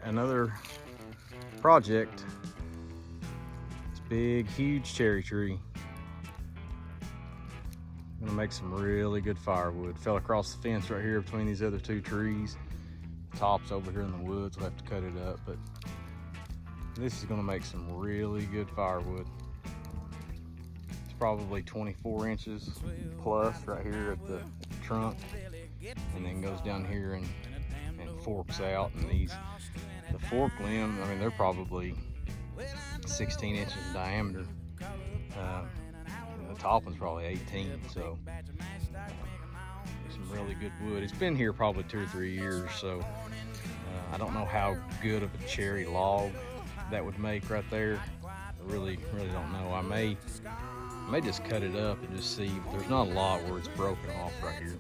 Another project. This big, huge cherry tree. I'm gonna make some really good firewood. Fell across the fence right here between these other two trees. The top's over here in the woods. We'll have to cut it up, but this is gonna make some really good firewood. It's probably 24 inches plus right here at the trunk, and then goes down here and forks out. And the fork limb, I mean, they're probably 16 inches in diameter. The top one's probably 18, so some really good wood. It's been here probably 2 or 3 years, so I don't know how good of a cherry log that would make right there. I really don't know. I may just cut it up and just see, but there's not a lot where it's broken off right here.